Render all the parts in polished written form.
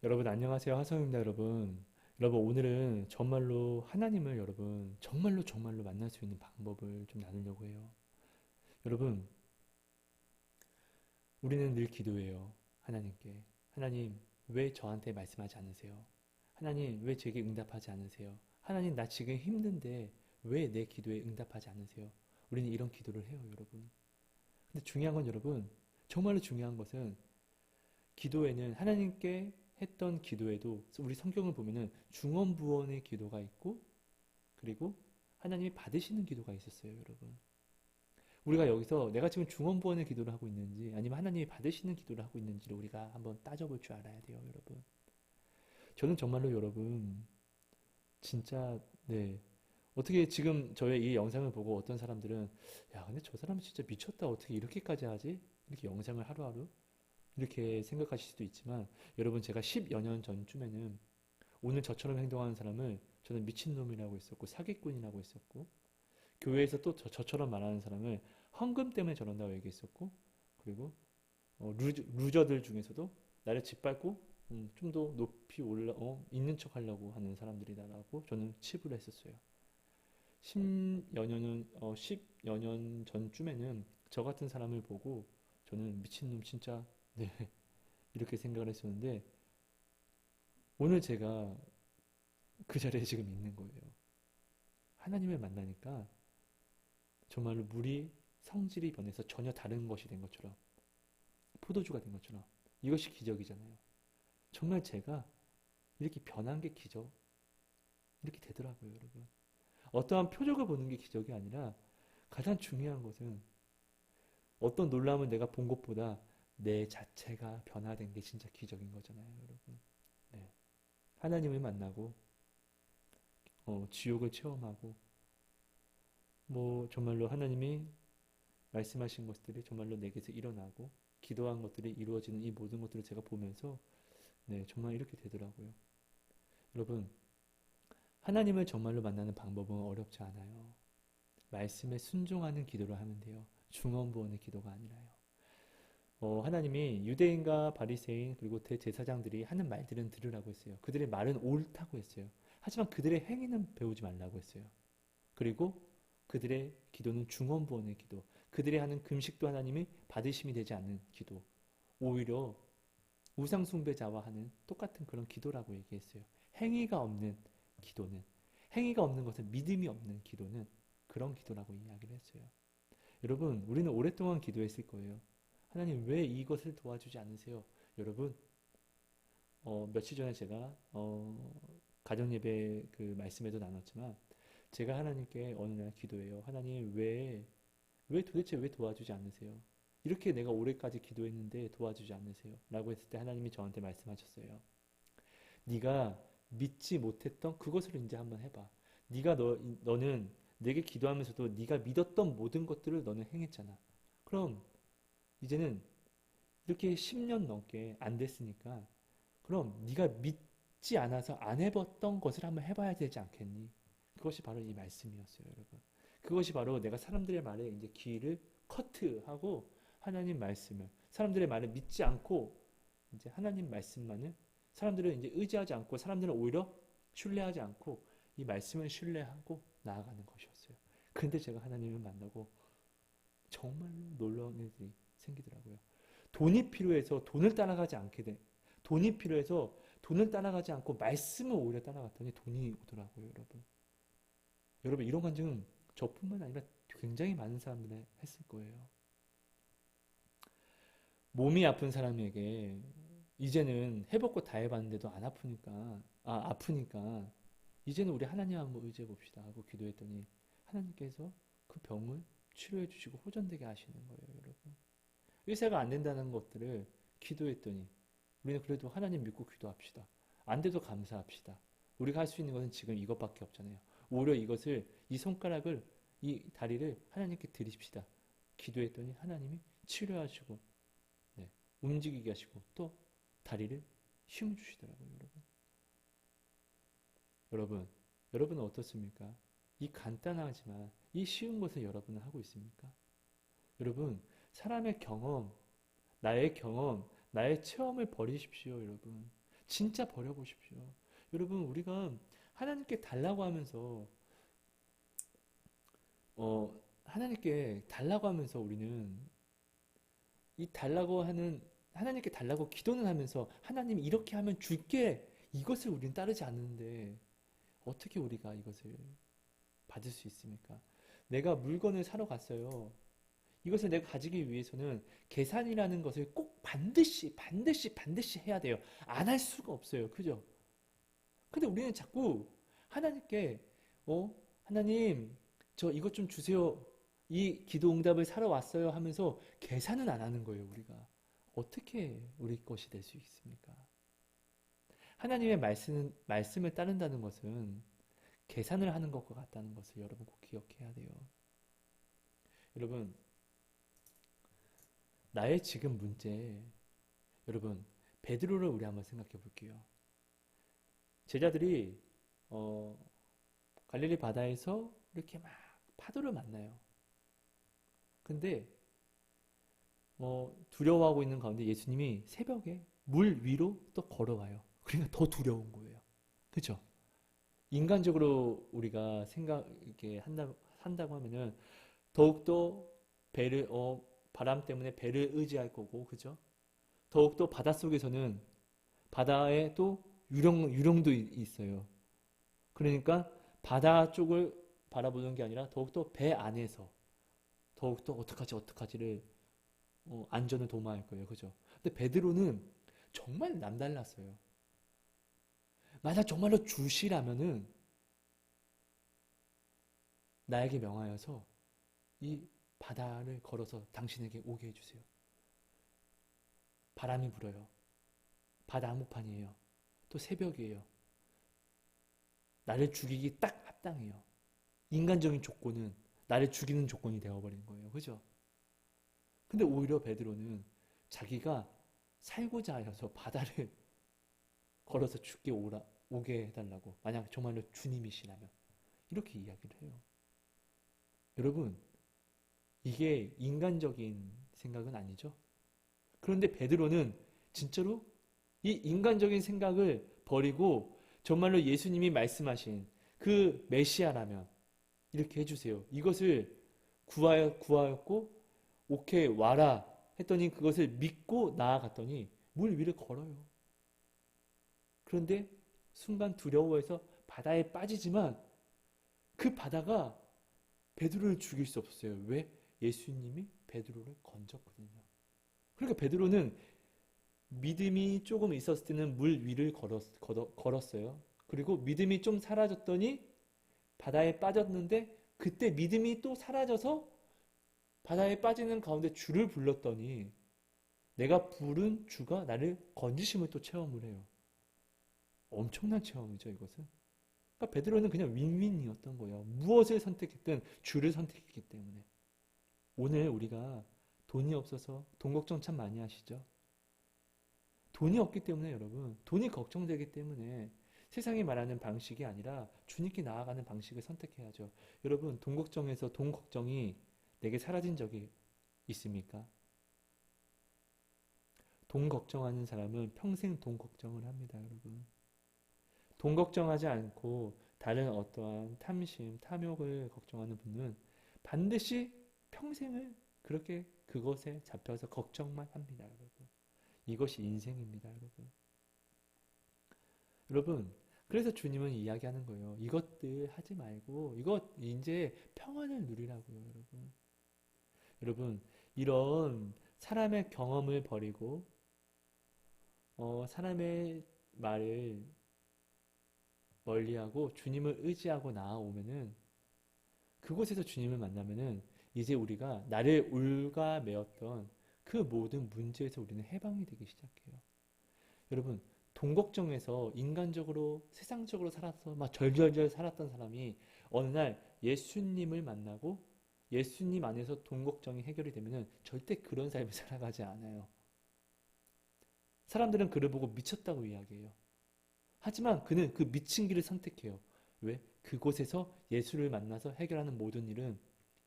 여러분 안녕하세요. 하성입니다, 여러분. 여러분 오늘은 정말로 하나님을 여러분 정말로 정말로 만날 수 있는 방법을 좀 나누려고 해요. 여러분, 우리는 늘 기도해요. 하나님께. 하나님, 왜 저한테 말씀하지 않으세요? 하나님, 왜 제게 응답하지 않으세요? 하나님, 나 지금 힘든데 왜 내 기도에 응답하지 않으세요? 우리는 이런 기도를 해요, 여러분. 근데 중요한 건 여러분, 정말로 중요한 것은 기도에는 하나님께 했던 기도에도 우리 성경을 보면은 중언부언의 기도가 있고 그리고 하나님이 받으시는 기도가 있었어요, 여러분. 우리가 여기서 내가 지금 중언부언의 기도를 하고 있는지 아니면 하나님이 받으시는 기도를 하고 있는지를 우리가 한번 따져볼 줄 알아야 돼요, 여러분. 저는 정말로 여러분 진짜 네 어떻게 지금 저의 이 영상을 보고 어떤 사람들은 야 근데 저 사람은 진짜 미쳤다 어떻게 이렇게까지 하지? 이렇게 영상을 하루하루 이렇게 생각하실 수도 있지만 여러분 제가 10여 년 전쯤에는 오늘 저처럼 행동하는 사람을 저는 미친놈이라고 했었고 사기꾼이라고 했었고 교회에서 또 저처럼 말하는 사람을 헌금 때문에 저런다고 얘기했었고 그리고 루저들 중에서도 나를 짓밟고 좀 더 높이 올라 있는 척 하려고 하는 사람들이다라고 저는 치부를 했었어요. 10여 년 전쯤에는 저 같은 사람을 보고 저는 미친놈 진짜 네 이렇게 생각을 했었는데 오늘 제가 그 자리에 지금 있는 거예요. 하나님을 만나니까 정말로 물이 성질이 변해서 전혀 다른 것이 된 것처럼 포도주가 된 것처럼 이것이 기적이잖아요. 정말 제가 이렇게 변한 게 기적 이렇게 되더라고요, 여러분. 어떠한 표적을 보는 게 기적이 아니라 가장 중요한 것은 어떤 놀라움을 내가 본 것보다 내 자체가 변화된 게 진짜 기적인 거잖아요, 여러분. 네. 하나님을 만나고 지옥을 체험하고 뭐 정말로 하나님이 말씀하신 것들이 정말로 내게서 일어나고 기도한 것들이 이루어지는 이 모든 것들을 제가 보면서 네, 정말 이렇게 되더라고요. 여러분, 하나님을 정말로 만나는 방법은 어렵지 않아요. 말씀에 순종하는 기도를 하면 돼요. 중언부언의 기도가 아니라요. 하나님이 유대인과 바리새인 그리고 대제사장들이 하는 말들은 들으라고 했어요. 그들의 말은 옳다고 했어요. 하지만 그들의 행위는 배우지 말라고 했어요. 그리고 그들의 기도는 중언부언의 기도. 그들이 하는 금식도 하나님이 받으심이 되지 않는 기도. 오히려 우상숭배자와 하는 똑같은 그런 기도라고 얘기했어요. 행위가 없는 기도는, 행위가 없는 것은 믿음이 없는 기도는 그런 기도라고 이야기를 했어요. 여러분, 우리는 오랫동안 기도했을 거예요. 하나님 왜 이것을 도와주지 않으세요? 여러분, 며칠 전에 제가 가정예배 그 말씀에도 나눴지만 제가 하나님께 어느 날 기도해요. 하나님 왜 도대체 왜 도와주지 않으세요? 이렇게 내가 올해까지 기도했는데 도와주지 않으세요? 라고 했을 때 하나님이 저한테 말씀하셨어요. 네가 믿지 못했던 그것을 이제 한번 해봐. 너는 내게 기도하면서도 네가 믿었던 모든 것들을 너는 행했잖아. 그럼 이제는 이렇게 10년 넘게 안 됐으니까 그럼 네가 믿지 않아서 안 해봤던 것을 한번 해봐야 되지 않겠니? 그것이 바로 이 말씀이었어요, 여러분. 그것이 바로 내가 사람들의 말에 이제 귀를 커트하고 하나님 말씀을 사람들의 말을 믿지 않고 이제 하나님 말씀만을 사람들은 이제 의지하지 않고 사람들은 오히려 신뢰하지 않고 이 말씀을 신뢰하고 나아가는 것이었어요. 근데 제가 하나님을 만나고 정말로 놀라운 일들이 생기더라고요. 돈이 필요해서 돈을 따라가지 않게 돼. 돈이 필요해서 돈을 따라가지 않고 말씀을 오히려 따라갔더니 돈이 오더라고요, 여러분. 여러분, 이런 간증은 저뿐만 아니라 굉장히 많은 사람들이 했을 거예요. 몸이 아픈 사람에게 이제는 해볼 거 다 해봤는데도 안 아프니까, 아프니까, 이제는 우리 하나님 한번 의지해 봅시다 하고 기도했더니 하나님께서 그 병을 치료해 주시고 호전되게 하시는 거예요, 여러분. 의사가 안 된다는 것들을 기도했더니 우리는 그래도 하나님 믿고 기도합시다. 안 돼도 감사합시다. 우리가 할 수 있는 것은 지금 이것밖에 없잖아요. 오히려 이 손가락을, 이 다리를 하나님께 드립시다. 기도했더니 하나님이 치료하시고, 네, 움직이게 하시고, 또 다리를 힘 주시더라고요, 여러분. 여러분, 여러분은 어떻습니까? 이 간단하지만 이 쉬운 것을 여러분은 하고 있습니까? 여러분, 사람의 경험, 나의 체험을 버리십시오, 여러분. 진짜 버려보십시오. 여러분, 우리가 하나님께 달라고 하면서, 하나님께 달라고 하면서 우리는 이 달라고 하는, 하나님께 달라고 기도는 하면서 하나님 이렇게 하면 줄게, 이것을 우리는 따르지 않는데 어떻게 우리가 이것을 받을 수 있습니까? 내가 물건을 사러 갔어요. 이것을 내가 가지기 위해서는 계산이라는 것을 꼭 반드시 해야 돼요. 안 할 수가 없어요. 그죠? 근데 우리는 자꾸 하나님께, 하나님, 저 이것 좀 주세요. 이 기도 응답을 사러 왔어요 하면서 계산은 안 하는 거예요, 우리가. 어떻게 우리 것이 될 수 있습니까? 하나님의 말씀을 따른다는 것은 계산을 하는 것과 같다는 것을 여러분 꼭 기억해야 돼요. 여러분, 나의 지금 문제, 여러분, 베드로를 우리 한번 생각해 볼게요. 제자들이 갈릴리 바다에서 이렇게 막 파도를 만나요. 근데 두려워하고 있는 가운데 예수님이 새벽에 물 위로 또 걸어와요. 그러니까 더 두려운 거예요. 그렇죠? 인간적으로 우리가 이렇게 한다고 하면은 더욱더 배를 바람 때문에 배를 의지할 거고, 그죠? 더욱더 바닷속에서는 바다에 또 유령도 있어요. 그러니까 바다 쪽을 바라보는 게 아니라 더욱더 배 안에서 더욱더 어떡하지를 안전을 도모할 거예요. 그죠? 근데 베드로는 정말 남달랐어요. 만약 정말로 주시라면은 나에게 명하여서 이 바다를 걸어서 당신에게 오게 해주세요. 바람이 불어요. 바다 한복판이에요. 또 새벽이에요. 나를 죽이기 딱 합당해요. 인간적인 조건은 나를 죽이는 조건이 되어버린 거예요. 그죠? 근데 오히려 베드로는 자기가 살고자 하여서 바다를 걸어서 오게 해달라고. 만약 정말로 주님이시라면. 이렇게 이야기를 해요. 여러분, 이게 인간적인 생각은 아니죠? 그런데 베드로는 진짜로 이 인간적인 생각을 버리고 정말로 예수님이 말씀하신 그 메시아라면 이렇게 해주세요. 이것을 구하였고 오케이 와라 했더니 그것을 믿고 나아갔더니 물 위를 걸어요. 그런데 순간 두려워해서 바다에 빠지지만 그 바다가 베드로를 죽일 수 없었어요. 왜? 예수님이 베드로를 건졌거든요. 그러니까 베드로는 믿음이 조금 있었을 때는 물 위를 걸었어요. 그리고 믿음이 좀 사라졌더니 바다에 빠졌는데 그때 믿음이 또 사라져서 바다에 빠지는 가운데 주를 불렀더니 내가 부른 주가 나를 건지심을 또 체험을 해요. 엄청난 체험이죠, 이것은. 그러니까 베드로는 그냥 윈윈이었던 거예요. 무엇을 선택했든 주를 선택했기 때문에. 오늘 우리가 돈이 없어서 돈 걱정 참 많이 하시죠? 돈이 없기 때문에 여러분, 돈이 걱정되기 때문에 세상이 말하는 방식이 아니라 주님께 나아가는 방식을 선택해야죠. 여러분, 돈 걱정에서 돈 걱정이 내게 사라진 적이 있습니까? 돈 걱정하는 사람은 평생 돈 걱정을 합니다, 여러분. 돈 걱정하지 않고 다른 어떠한 탐심, 탐욕을 걱정하는 분은 반드시 평생을 그렇게 그것에 잡혀서 걱정만 합니다, 여러분. 이것이 인생입니다, 여러분. 여러분, 그래서 주님은 이야기하는 거예요. 이것들 하지 말고 이제 평안을 누리라고요, 여러분. 여러분, 이런 사람의 경험을 버리고 사람의 말을 멀리하고 주님을 의지하고 나아오면은 그곳에서 주님을 만나면은 이제 우리가 나를 올가매었던 그 모든 문제에서 우리는 해방이 되기 시작해요. 여러분, 돈 걱정에서 인간적으로 세상적으로 살아서 막 절절절 살았던 사람이 어느 날 예수님을 만나고 예수님 안에서 돈 걱정이 해결이 되면은 절대 그런 삶을 살아가지 않아요. 사람들은 그를 보고 미쳤다고 이야기해요. 하지만 그는 그 미친 길을 선택해요. 왜? 그곳에서 예수를 만나서 해결하는 모든 일은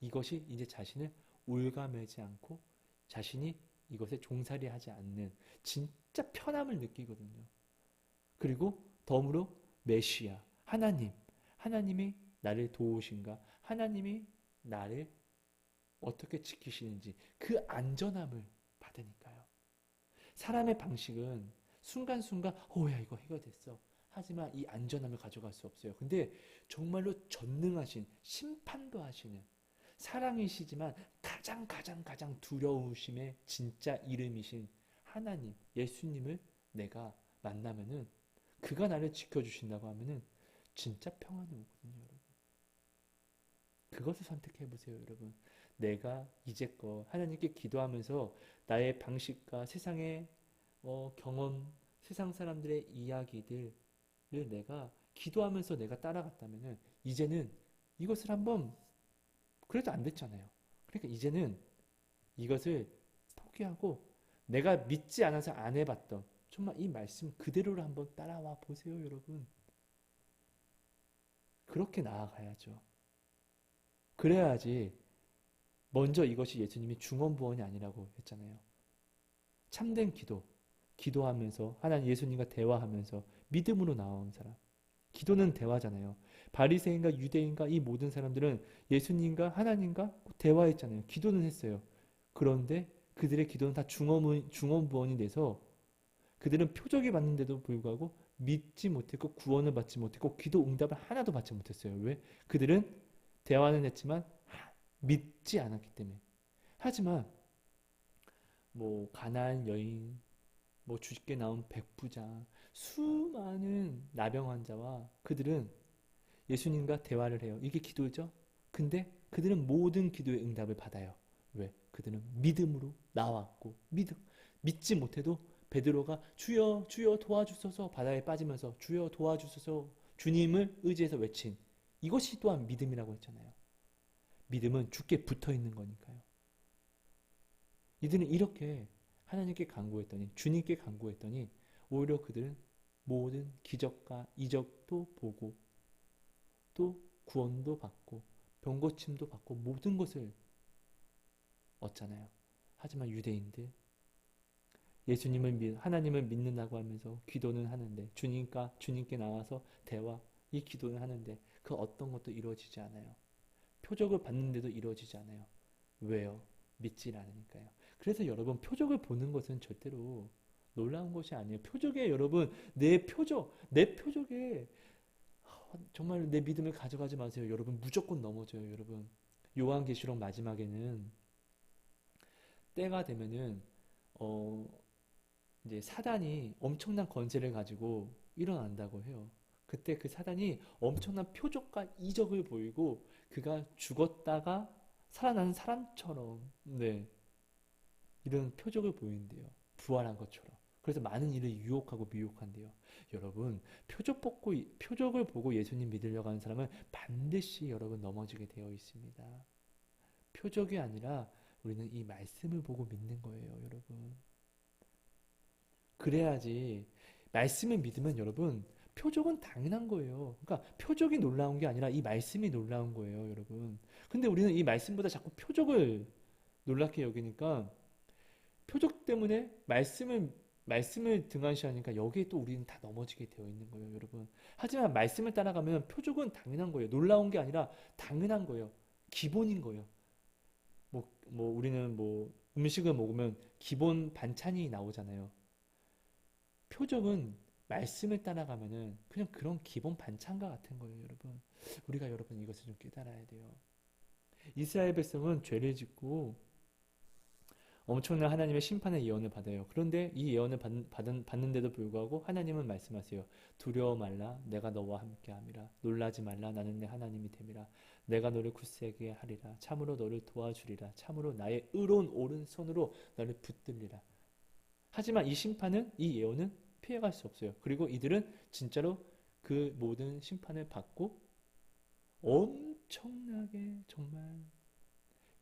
이것이 이제 자신을 올가매지 않고 자신이 이것에 종살이 하지 않는 진짜 편함을 느끼거든요. 그리고 덤으로 메시아, 하나님이 나를 도우신가, 하나님이 나를 어떻게 지키시는지 그 안전함을 받으니까요. 사람의 방식은 순간순간 야 이거 해결됐어. 하지만 이 안전함을 가져갈 수 없어요. 근데 정말로 전능하신 심판도 하시는 사랑이시지만 가장 두려우심의 진짜 이름이신 하나님, 예수님을 내가 만나면은 그가 나를 지켜주신다고 하면은 진짜 평안이 오거든요, 여러분. 그것을 선택해 보세요, 여러분. 내가 이제껏 하나님께 기도하면서 나의 방식과 세상의 경험, 세상 사람들의 이야기들을 내가 기도하면서 내가 따라갔다면은 이제는 이것을 한번 그래도 안 됐잖아요. 그러니까 이제는 이것을 포기하고 내가 믿지 않아서 안 해봤던 정말 이 말씀 그대로를 한번 따라와 보세요, 여러분. 그렇게 나아가야죠. 그래야지 먼저 이것이 예수님이 중언부언이 아니라고 했잖아요. 참된 기도하면서 하나님 예수님과 대화하면서 믿음으로 나온 사람. 기도는 대화잖아요. 바리새인과 유대인과 이 모든 사람들은 예수님과 하나님과 대화했잖아요. 기도는 했어요. 그런데 그들의 기도는 다 중언부언이 돼서 그들은 표적이 받는데도 불구하고 믿지 못했고 구원을 받지 못했고 기도 응답을 하나도 받지 못했어요. 왜? 그들은 대화는 했지만 믿지 않았기 때문에. 하지만 뭐 가나안 여인, 뭐 주식계 나온 백부장, 수많은 나병 환자와 그들은 예수님과 대화를 해요. 이게 기도죠? 근데 그들은 모든 기도의 응답을 받아요. 왜? 그들은 믿음으로 나왔고 믿지 못해도 베드로가 주여 주여 도와주소서 바다에 빠지면서 주여 도와주소서 주님을 의지해서 외친 이것이 또한 믿음이라고 했잖아요. 믿음은 주께 붙어 있는 거니까요. 이들은 이렇게 하나님께 간구했더니 주님께 간구했더니 오히려 그들은 모든 기적과 이적도 보고 또 구원도 받고 병고침도 받고 모든 것을 얻잖아요. 하지만 유대인들 하나님을 믿는다고 하면서 기도는 하는데 주님께 나와서 대화 이 기도는 하는데 그 어떤 것도 이루어지지 않아요. 표적을 받는데도 이루어지지 않아요. 왜요? 믿질 않으니까요. 그래서 여러분 표적을 보는 것은 절대로 놀라운 것이 아니에요. 표적에 여러분 내 표적에 정말 내 믿음을 가져가지 마세요. 여러분 무조건 넘어져요. 여러분 요한계시록 마지막에는 때가 되면은 어 이제 사단이 엄청난 권세를 가지고 일어난다고 해요. 그때 그 사단이 엄청난 표적과 이적을 보이고 그가 죽었다가 살아나는 사람처럼 네 이런 표적을 보인대요. 부활한 것처럼. 그래서 많은 일을 유혹하고 미혹한대요. 여러분, 표적을 보고 예수님 믿으려고 하는 사람은 반드시 여러분 넘어지게 되어 있습니다. 표적이 아니라 우리는 이 말씀을 보고 믿는 거예요, 여러분. 그래야지 말씀을 믿으면 여러분 표적은 당연한 거예요. 그러니까 표적이 놀라운 게 아니라 이 말씀이 놀라운 거예요, 여러분. 근데 우리는 이 말씀보다 자꾸 표적을 놀랍게 여기니까 표적 때문에 말씀을 등한시하니까 여기에 또 우리는 다 넘어지게 되어 있는 거예요, 여러분. 하지만 말씀을 따라가면 표적은 당연한 거예요. 놀라운 게 아니라 당연한 거예요. 기본인 거예요. 우리는 음식을 먹으면 기본 반찬이 나오잖아요. 표적은 말씀을 따라가면은 그냥 그런 기본 반찬과 같은 거예요, 여러분. 우리가 여러분 이것을 좀 깨달아야 돼요. 이스라엘 백성은 죄를 짓고 엄청난 하나님의 심판의 예언을 받아요. 그런데 이 예언을 받는데도 불구하고 하나님은 말씀하세요. 두려워 말라 내가 너와 함께함이라. 놀라지 말라 나는 내 하나님이 됨이라. 내가 너를 굳세게 하리라. 참으로 너를 도와주리라. 참으로 나의 의로운 오른손으로 너를 붙들리라. 하지만 이 예언은 피해갈 수 없어요. 그리고 이들은 진짜로 그 모든 심판을 받고 엄청나게 정말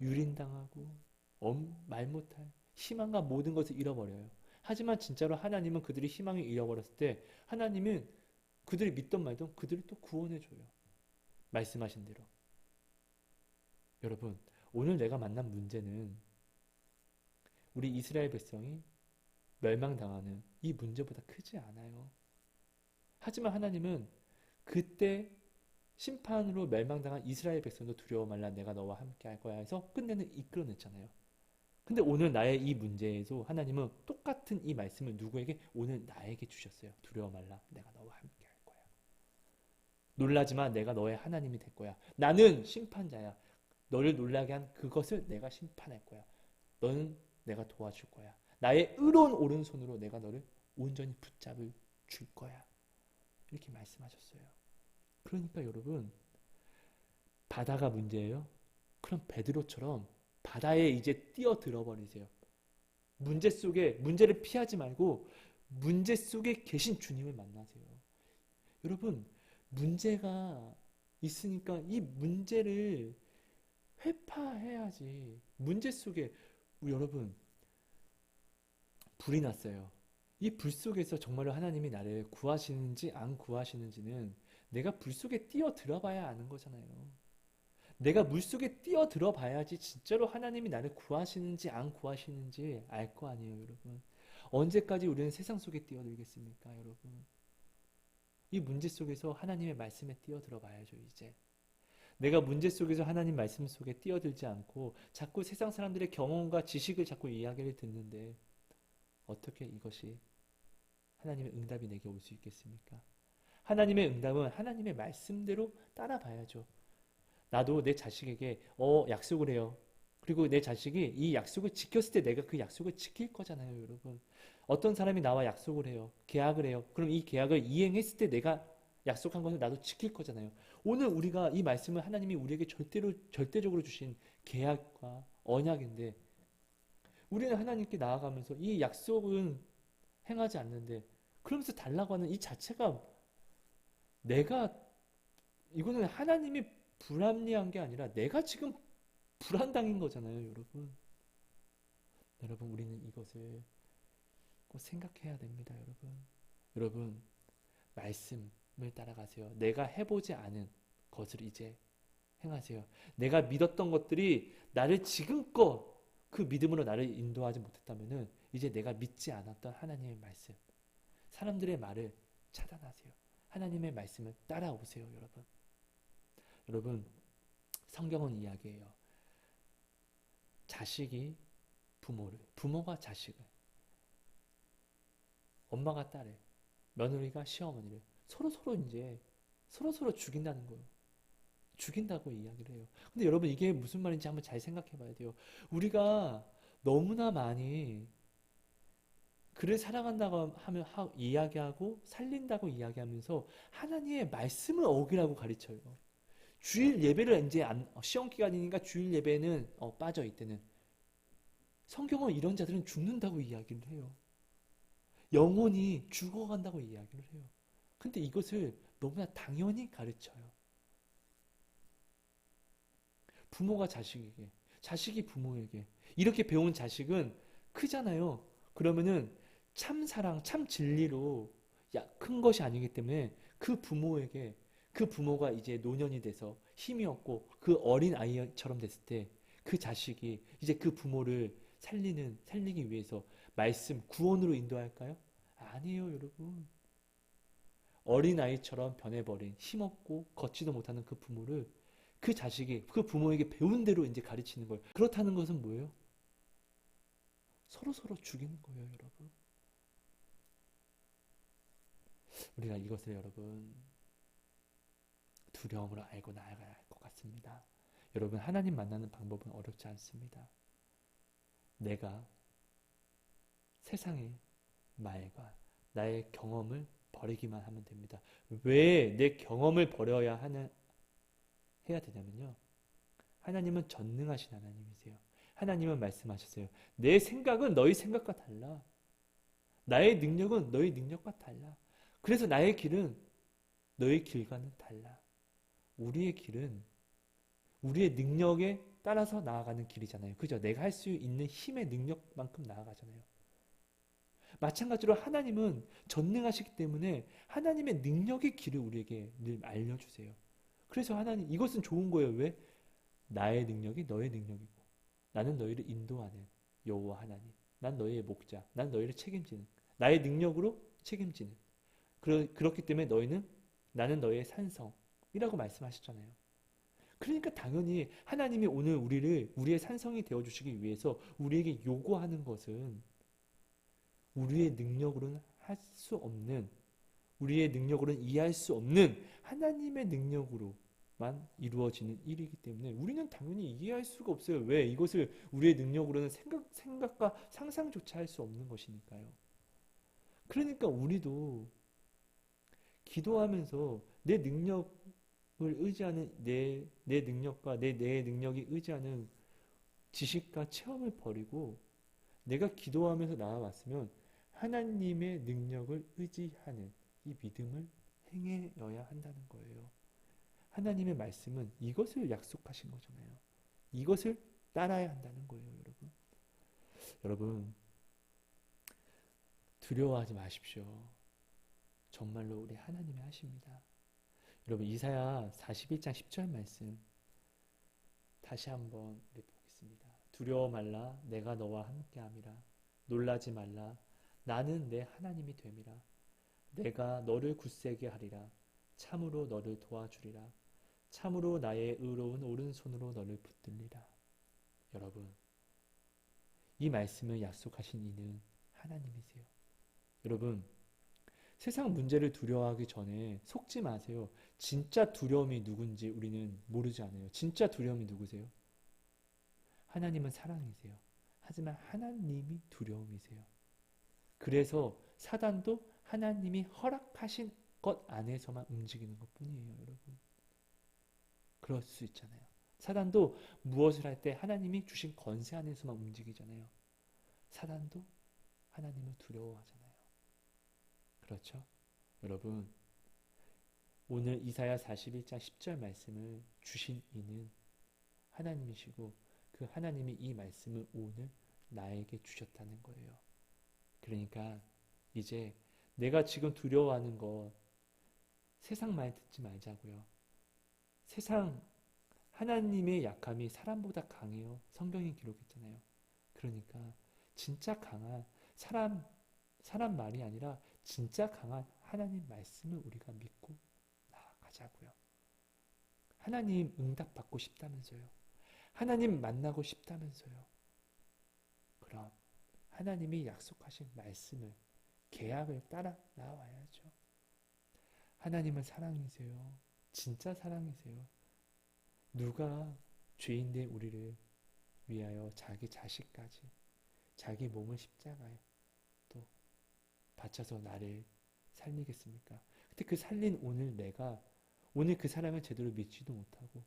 유린당하고 말 못할 희망과 모든 것을 잃어버려요. 하지만 진짜로 하나님은 그들이 희망을 잃어버렸을 때 하나님은 그들이 믿던 말던 그들을 또 구원해줘요. 말씀하신 대로. 여러분 오늘 내가 만난 문제는 우리 이스라엘 백성이 멸망당하는 이 문제보다 크지 않아요. 하지만 하나님은 그때 심판으로 멸망당한 이스라엘 백성도 두려워 말라 내가 너와 함께 할 거야 해서 끝내는 이끌어냈잖아요. 근데 오늘 나의 이 문제에도 하나님은 똑같은 이 말씀을 누구에게? 오늘 나에게 주셨어요. 두려워 말라 내가 너와 함께 할 거야. 놀라지 마 내가 너의 하나님이 될 거야. 나는 심판자야. 너를 놀라게 한 그것을 내가 심판할 거야. 너는 내가 도와줄 거야. 나의 의로운 오른손으로 내가 너를 온전히 붙잡을 줄 거야. 이렇게 말씀하셨어요. 그러니까 여러분 바다가 문제예요? 그럼 베드로처럼 바다에 이제 뛰어들어 버리세요. 문제 속에 문제를 피하지 말고 문제 속에 계신 주님을 만나세요. 여러분 문제가 있으니까 이 문제를 회파해야지. 문제 속에 여러분 불이 났어요. 이 불 속에서 정말로 하나님이 나를 구하시는지 안 구하시는지는 내가 불 속에 뛰어들어 봐야 아는 거잖아요. 내가 물 속에 뛰어들어 봐야지 진짜로 하나님이 나를 구하시는지 안 구하시는지 알 거 아니에요, 여러분. 언제까지 우리는 세상 속에 뛰어들겠습니까, 여러분? 이 문제 속에서 하나님의 말씀에 뛰어들어 봐야죠, 이제. 내가 문제 속에서 하나님 말씀 속에 뛰어들지 않고 자꾸 세상 사람들의 경험과 지식을 자꾸 이야기를 듣는데 어떻게 이것이 하나님의 응답이 내게 올 수 있겠습니까? 하나님의 응답은 하나님의 말씀대로 따라봐야죠. 나도 내 자식에게 약속을 해요. 그리고 내 자식이 이 약속을 지켰을 때 내가 그 약속을 지킬 거잖아요, 여러분. 어떤 사람이 나와 약속을 해요. 계약을 해요. 그럼 이 계약을 이행했을 때 내가 약속한 것을 나도 지킬 거잖아요. 오늘 우리가 이 말씀을 하나님이 우리에게 절대적으로 주신 계약과 언약인데 우리는 하나님께 나아가면서 이 약속은 행하지 않는데 그러면서 달라고 하는 이 자체가 내가 이거는 하나님이 불합리한 게 아니라 내가 지금 불안당인 거잖아요, 여러분. 여러분, 우리는 이것을 꼭 생각해야 됩니다, 여러분. 여러분, 말씀을 따라가세요. 내가 해보지 않은 것을 이제 행하세요. 내가 믿었던 것들이 나를 지금껏 그 믿음으로 나를 인도하지 못했다면은 이제 내가 믿지 않았던 하나님의 말씀, 사람들의 말을 차단하세요. 하나님의 말씀을 따라오세요, 여러분. 여러분, 성경은 이야기해요. 자식이 부모를, 부모가 자식을, 엄마가 딸을, 며느리가 시어머니를 서로 죽인다는 거예요. 죽인다고 이야기를 해요. 근데 여러분 이게 무슨 말인지 한번 잘 생각해 봐야 돼요. 우리가 너무나 많이 그를 사랑한다고 하면 이야기하고 살린다고 이야기하면서 하나님의 말씀을 어기라고 가르쳐요. 주일 예배를 이제 시험 기간이니까 주일 예배는 빠져 있대는. 성경은 이런 자들은 죽는다고 이야기를 해요. 영혼이 죽어간다고 이야기를 해요. 근데 이것을 너무나 당연히 가르쳐요. 부모가 자식에게, 자식이 부모에게 이렇게 배운 자식은 크잖아요. 그러면은 참 사랑, 참 진리로 큰 것이 아니기 때문에 그 부모에게 그 부모가 이제 노년이 돼서 힘이 없고 그 어린 아이처럼 됐을 때 그 자식이 이제 그 부모를 살리기 위해서 말씀, 구원으로 인도할까요? 아니에요, 여러분. 어린 아이처럼 변해버린 힘없고 걷지도 못하는 그 부모를 그 자식이 그 부모에게 배운 대로 이제 가르치는 거예요. 그렇다는 것은 뭐예요? 서로 죽이는 거예요, 여러분. 우리가 이것을 여러분 두려움으로 알고 나아가야 할 것 같습니다. 여러분 하나님 만나는 방법은 어렵지 않습니다. 내가 세상의 말과 나의 경험을 버리기만 하면 됩니다. 왜 내 경험을 버려야 해야 되냐면요. 하나님은 전능하신 하나님이세요. 하나님은 말씀하셨어요. 내 생각은 너희 생각과 달라. 나의 능력은 너희 능력과 달라. 그래서 나의 길은 너희 길과는 달라. 우리의 길은 우리의 능력에 따라서 나아가는 길이잖아요. 그죠? 내가 할 수 있는 힘의 능력만큼 나아가잖아요. 마찬가지로 하나님은 전능하시기 때문에 하나님의 능력의 길을 우리에게 늘 알려주세요. 그래서 하나님 이것은 좋은 거예요. 왜? 나의 능력이 너의 능력이고 나는 너희를 인도하는 여호와 하나님. 난 너희의 목자. 난 너희를 책임지는 나의 능력으로 책임지는 그렇기 때문에 나는 너의 산성이라고 말씀하셨잖아요. 그러니까 당연히 하나님이 오늘 우리의 산성이 되어주시기 위해서 우리에게 요구하는 것은 우리의 능력으로는 할 수 없는, 우리의 능력으로는 이해할 수 없는 하나님의 능력으로만 이루어지는 일이기 때문에 우리는 당연히 이해할 수가 없어요. 왜? 이것을 우리의 능력으로는 생각과 상상조차 할 수 없는 것이니까요. 그러니까 우리도 기도하면서 내 능력을 의지하는 내 능력과 내 능력이 의지하는 지식과 체험을 버리고 내가 기도하면서 나아왔으면 하나님의 능력을 의지하는 이 믿음을 행해야 한다는 거예요. 하나님의 말씀은 이것을 약속하신 거잖아요. 이것을 따라야 한다는 거예요, 여러분. 여러분, 두려워하지 마십시오. 정말로 우리 하나님이 하십니다. 여러분, 이사야 41장 10절 말씀 다시 한번 우리 보겠습니다. 두려워 말라, 내가 너와 함께함이라. 놀라지 말라, 나는 내 하나님이 됨이라. 내가 너를 굳세게 하리라. 참으로 너를 도와주리라. 참으로 나의 의로운 오른손으로 너를 붙들리라. 여러분, 이 말씀을 약속하신 이는 하나님이세요. 여러분, 세상 문제를 두려워하기 전에 속지 마세요. 진짜 두려움이 누군지 우리는 모르지 않아요. 진짜 두려움이 누구세요? 하나님은 사랑이세요. 하지만 하나님이 두려움이세요. 그래서 사단도 하나님이 허락하신 것 안에서만 움직이는 것 뿐이에요, 여러분. 그럴 수 있잖아요. 사단도 무엇을 할 때 하나님이 주신 권세 안에서만 움직이잖아요. 사단도 하나님을 두려워하잖아요. 그렇죠? 여러분, 오늘 이사야 41장 10절 말씀을 주신 이는 하나님이시고 그 하나님이 이 말씀을 오늘 나에게 주셨다는 거예요. 그러니까 이제 내가 지금 두려워하는 것 세상 말 듣지 말자고요. 세상 하나님의 약함이 사람보다 강해요. 성경이 기록했잖아요. 그러니까 진짜 강한 사람 말이 아니라 진짜 강한 하나님 말씀을 우리가 믿고 나아가자고요. 하나님 응답받고 싶다면서요. 하나님 만나고 싶다면서요. 그럼 하나님이 약속하신 말씀을, 계약을 따라 나와야죠. 하나님은 사랑이세요. 진짜 사랑이세요. 누가 죄인된 우리를 위하여 자기 자식까지, 자기 몸을 십자가에 또 바쳐서 나를 살리겠습니까? 근데 그 살린 오늘 그 사랑을 제대로 믿지도 못하고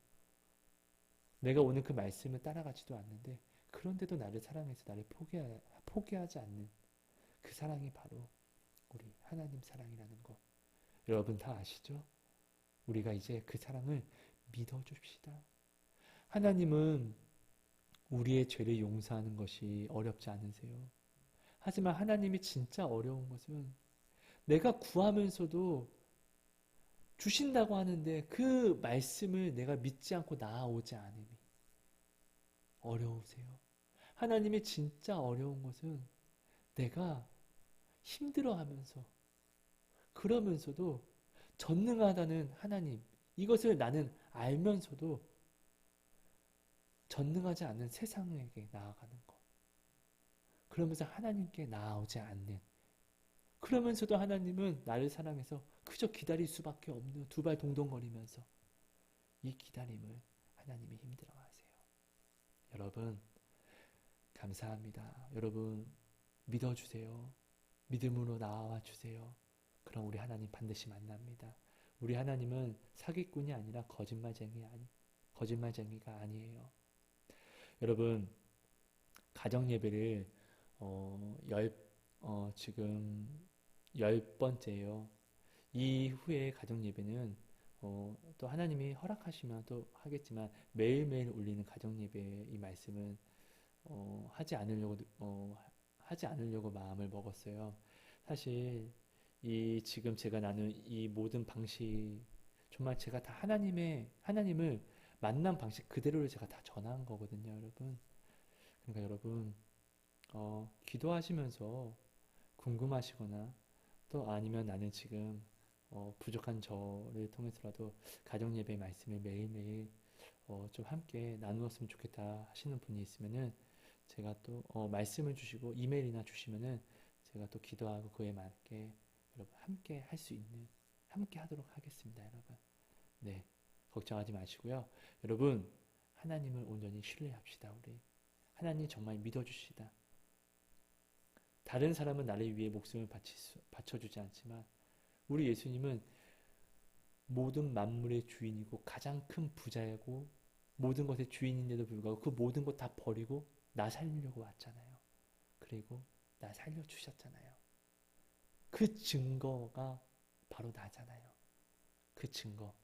내가 오늘 그 말씀을 따라가지도 않는데 그런데도 나를 사랑해서 나를 포기하지 않는 그 사랑이 바로 우리 하나님 사랑이라는 거 여러분 다 아시죠? 우리가 이제 그 사랑을 믿어줍시다. 하나님은 우리의 죄를 용서하는 것이 어렵지 않으세요. 하지만 하나님이 진짜 어려운 것은 내가 구하면서도 주신다고 하는데 그 말씀을 내가 믿지 않고 나아오지 않음이 어려우세요. 하나님이 진짜 어려운 것은 내가 힘들어하면서 그러면서도 전능하다는 하나님 이것을 나는 알면서도 전능하지 않은 세상에게 나아가는 것. 그러면서 하나님께 나아오지 않는 그러면서도 하나님은 나를 사랑해서 그저 기다릴 수밖에 없는 두 발 동동거리면서 이 기다림을 하나님이 힘들어하세요. 여러분 감사합니다. 여러분 믿어주세요. 믿음으로 나와 주세요. 그럼 우리 하나님 반드시 만납니다. 우리 하나님은 사기꾼이 아니라 거짓말쟁이가 아니에요. 여러분 가정 예배를 지금 10번째예요. 이후에 가정 예배는 또 하나님이 허락하시면 또 하겠지만 매일매일 올리는 가정 예배의 이 말씀은 하지 않으려고 마음을 먹었어요. 사실 이 지금 제가 나눈 이 모든 방식 정말 제가 다 하나님을 만난 방식 그대로를 제가 다 전한 거거든요, 여러분. 그러니까 여러분 기도하시면서 궁금하시거나 또 아니면 나는 지금 부족한 저를 통해서라도 가정 예배 말씀을 매일매일 좀 함께 나누었으면 좋겠다 하시는 분이 있으면은 제가 또 말씀을 주시고 이메일이나 주시면은 제가 또 기도하고 그에 맞게 여러분 함께 할 수 있는 함께 하도록 하겠습니다, 여러분. 네, 걱정하지 마시고요. 여러분, 하나님을 온전히 신뢰합시다, 우리. 하나님 정말 믿어주시다. 다른 사람은 나를 위해 목숨을 바쳐주지 않지만 우리 예수님은 모든 만물의 주인이고 가장 큰 부자이고 모든 것의 주인인데도 불구하고 그 모든 것 다 버리고 나 살리려고 왔잖아요. 그리고 나 살려주셨잖아요. 그 증거가 바로 나잖아요. 그 증거.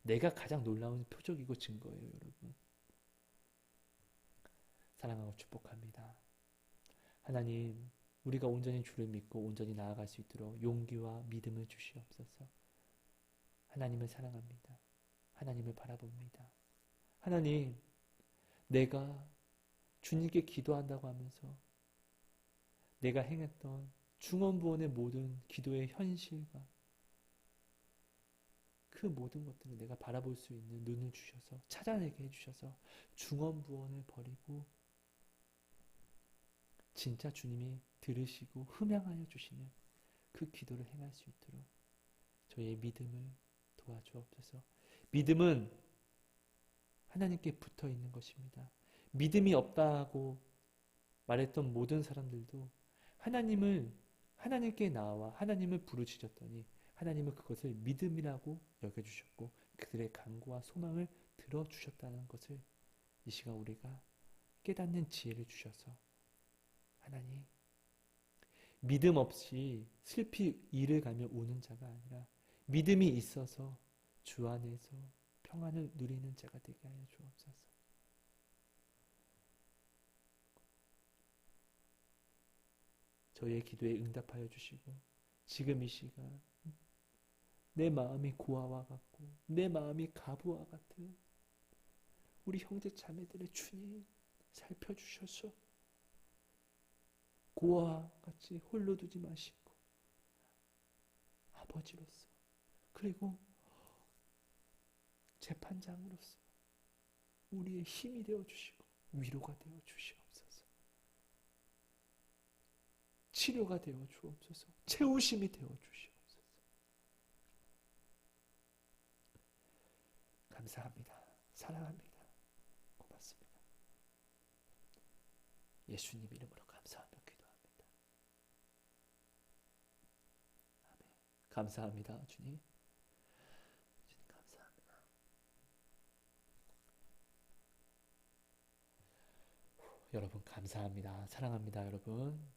내가 가장 놀라운 표적이고 증거예요, 여러분. 사랑하고 축복합니다. 하나님, 우리가 온전히 주를 믿고 온전히 나아갈 수 있도록 용기와 믿음을 주시옵소서. 하나님을 사랑합니다. 하나님을 바라봅니다. 하나님, 내가 주님께 기도한다고 하면서 내가 행했던 중언부언의 모든 기도의 현실과 그 모든 것들을 내가 바라볼 수 있는 눈을 주셔서 찾아내게 해주셔서 중언부언을 버리고 진짜 주님이 들으시고 흠양하여 주시는 그 기도를 행할 수 있도록 저의 믿음을 도와주옵소서. 믿음은 하나님께 붙어 있는 것입니다. 믿음이 없다고 말했던 모든 사람들도 하나님께 나와 하나님을 부르짖었더니 하나님은 그것을 믿음이라고 여겨주셨고 그들의 간구와 소망을 들어주셨다는 것을 이 시간 우리가 깨닫는 지혜를 주셔서 하나님, 믿음 없이 슬피 이를 가며 우는 자가 아니라 믿음이 있어서 주 안에서 평안을 누리는 자가 되게 하여 주옵소서. 저희의 기도에 응답하여 주시고 지금 이 시간 내 마음이 고아와 같고 내 마음이 가부와 같은 우리 형제 자매들의 주님 살펴주셔서 고아와 같이 홀로 두지 마시고 아버지로서 그리고 재판장으로서 우리의 힘이 되어주시고 위로가 되어 주시옵소서. 치료가 되어 주옵소서. 채우심이 되어 주시옵소서. 감사합니다. 사랑합니다. 고맙습니다. 예수님 이름으로 감사하며 기도합니다. 아멘. 감사합니다. 주님. 주님 감사합니다. 여러분 감사합니다. 사랑합니다. 여러분.